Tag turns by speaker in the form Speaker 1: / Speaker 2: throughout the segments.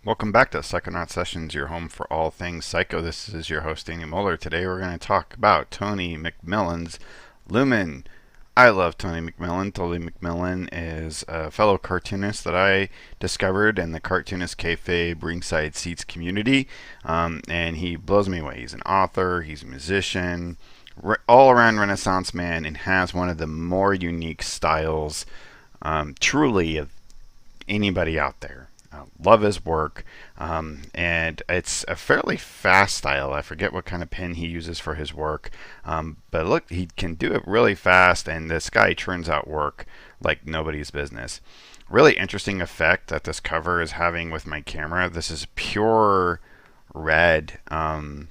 Speaker 1: Welcome back to Psychonaut Sessions, your home for all things psycho. This is your host, Danny Moeller. Today we're going to talk about Tony McMillen's Lumen. I love Tony McMillen. Tony McMillen is a fellow cartoonist that I discovered in the Cartoonist Kayfabe Ringside Seats community, and he blows me away. He's an author, he's a musician, all-around Renaissance man, and has one of the more unique styles, truly, of anybody out there. Love his work, and it's a fairly fast style. I forget what kind of pen he uses for his work, but look, he can do it really fast, and this guy turns out work like nobody's business. Really interesting effect that this cover is having with my camera. This is pure red background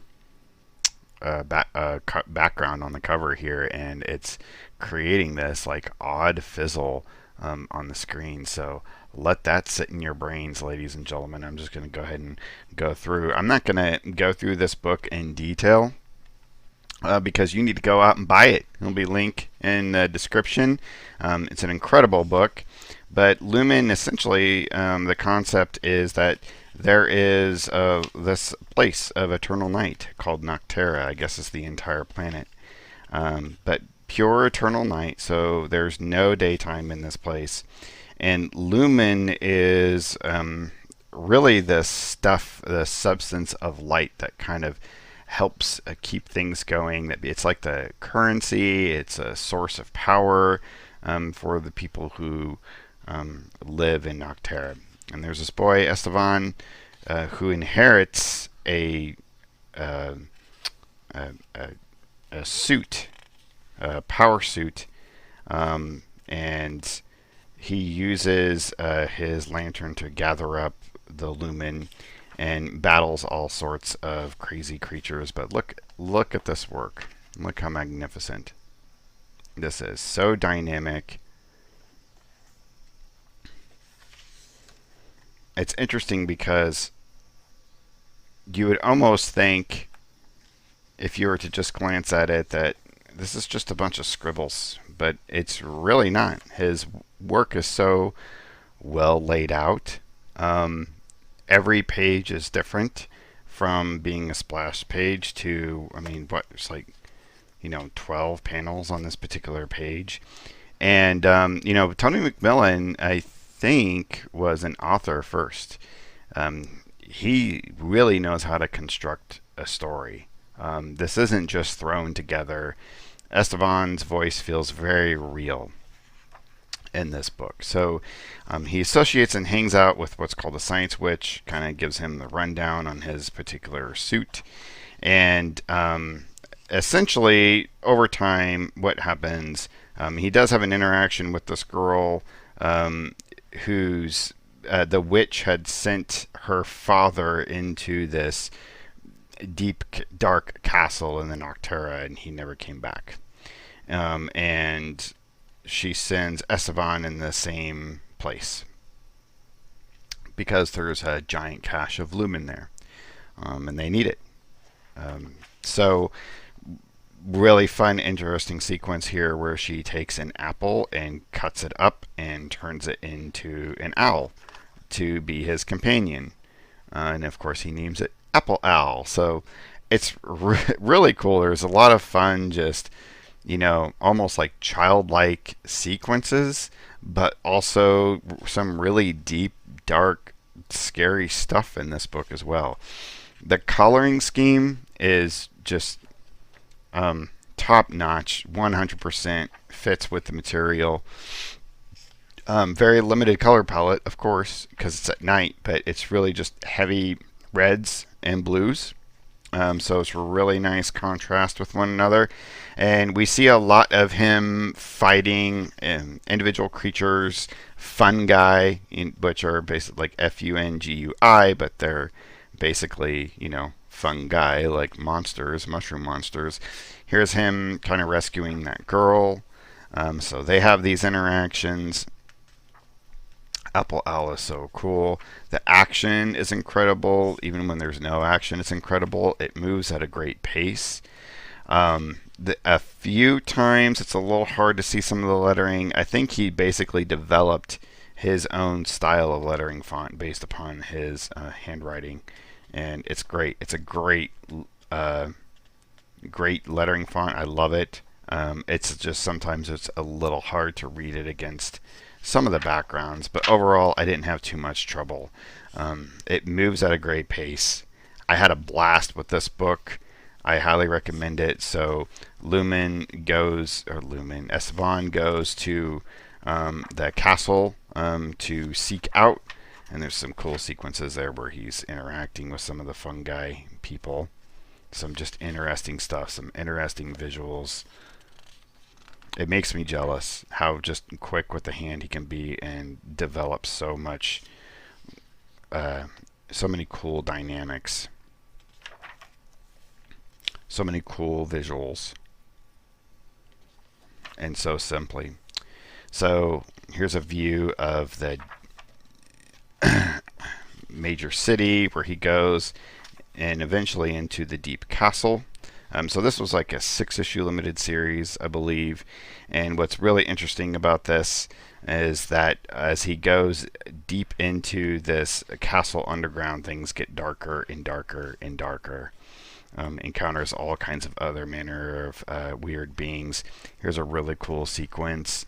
Speaker 1: on the cover here, and it's creating this like odd fizzle on the screen. So let that sit in your brains, ladies and gentlemen. I'm just going to go ahead and go through. I'm not going to go through this book in detail because you need to go out and buy it. There'll be a link in the description. It's an incredible book. But Lumen, essentially, the concept is that there is this place of eternal night called Noctera. I guess it's the entire planet. But pure eternal night, so there's no daytime in this place. And lumen is really the stuff, the substance of light that kind of helps keep things going. That it's like the currency. It's a source of power for the people who live in Noctera. And there's this boy Esteban who inherits uh, a suit, a power suit, and he uses his lantern to gather up the lumen and battles all sorts of crazy creatures. But look at this work. Look how magnificent this is. So dynamic. It's interesting because you would almost think, if you were to just glance at it, that this is just a bunch of scribbles, but it's really not. His work is so well laid out. Every page is different, from being a splash page to, I mean, what, it's like, 12 panels on this particular page. And, Tony McMillen, I think, was an author first. He really knows how to construct a story. This isn't just thrown together. Esteban's voice feels very real in this book. So he associates and hangs out with what's called a science witch, kind of gives him the rundown on his particular suit. And essentially, over time, what happens, he does have an interaction with this girl who's the witch had sent her father into this deep, dark castle in the Noctera, and he never came back. And she sends Esteban in the same place because there's a giant cache of lumen there, and they need it. So really fun, interesting sequence here where she takes an apple and cuts it up and turns it into an owl to be his companion. And of course, he names it Apple Owl. So it's really cool. There's a lot of fun, just, almost like childlike sequences, but also some really deep, dark, scary stuff in this book as well. The coloring scheme is just top notch, 100% fits with the material. Very limited color palette, of course, because it's at night, but it's really just heavy reds and blues. So it's a really nice contrast with one another. And we see a lot of him fighting individual creatures, fungi, which are basically like Fungui, but they're basically, fungi, like monsters, mushroom monsters. Here's him kind of rescuing that girl. So they have these interactions. Apple Owl is so cool. The action is incredible. Even when there's no action, it's incredible. It moves at a great pace. A few times it's a little hard to see some of the lettering. I think he basically developed his own style of lettering font based upon his handwriting, and it's great. It's a great lettering font. I love it. It's just sometimes it's a little hard to read it against some of the backgrounds, but overall I didn't have too much trouble. It moves at a great pace. I had a blast with this book. I highly recommend it. So Esteban goes to the castle to seek out, and there's some cool sequences there where he's interacting with some of the fungi people. Some just interesting stuff, some interesting visuals. It makes me jealous how just quick with the hand he can be and develop so much, so many cool dynamics, so many cool visuals, and so simply. So here's a view of the major city where he goes, and eventually into the deep castle. So this was like a 6-issue limited series, I believe. And what's really interesting about this is that as he goes deep into this castle underground, things get darker and darker and darker. Encounters all kinds of other manner of weird beings. Here's a really cool sequence.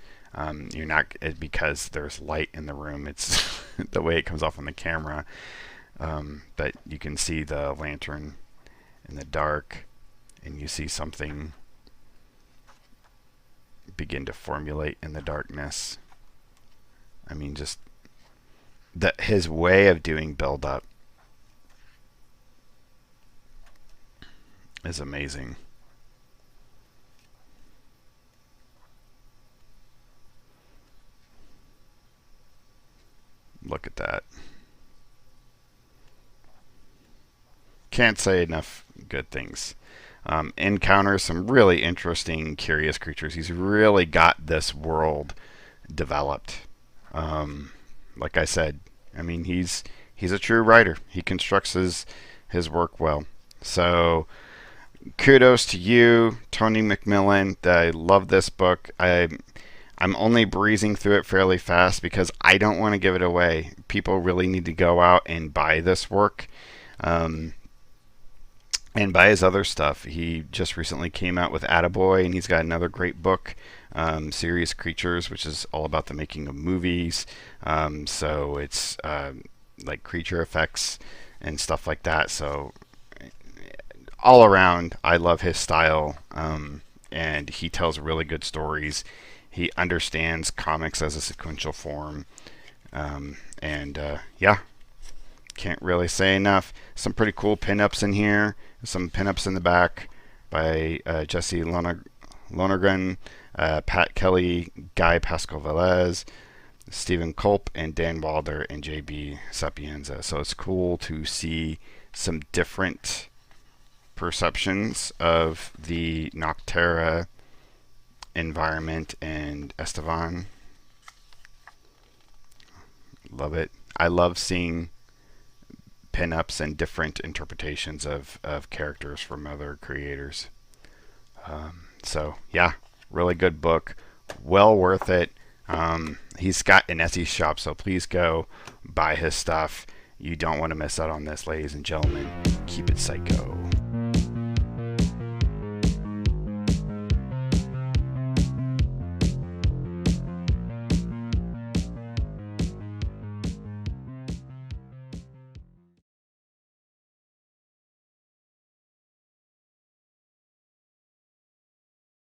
Speaker 1: You're not, because there's light in the room, it's the way it comes off on the camera. But you can see the lantern in the dark, and you see something begin to formulate in the darkness. I mean, just his way of doing build up is amazing. Look at that. Can't say enough good things. Encounters some really interesting, curious creatures. He's really got this world developed. Like I said, I mean, he's a true writer. He constructs his work well. So kudos to you, Tony McMillen. I love this book. I'm only breezing through it fairly fast because I don't want to give it away. People really need to go out and buy this work. And buy his other stuff. He just recently came out with Attaboy, and he's got another great book, Serious Creatures, which is all about the making of movies. So it's like creature effects and stuff like that. So all around, I love his style, and he tells really good stories. He understands comics as a sequential form, yeah. Can't really say enough. Some pretty cool pinups in here. Some pinups in the back by Jesse Lonergan, Pat Kelly, Guy Pascal Velez, Stephen Culp, and Dan Wilder, and JB Sapienza. So it's cool to see some different perceptions of the Noctera environment and Esteban. Love it. I love seeing pinups and different interpretations of characters from other creators. So yeah, really good book, well worth it. He's got an Etsy shop, so please go buy his stuff. You don't want to miss out on this, ladies and gentlemen. Keep it psycho.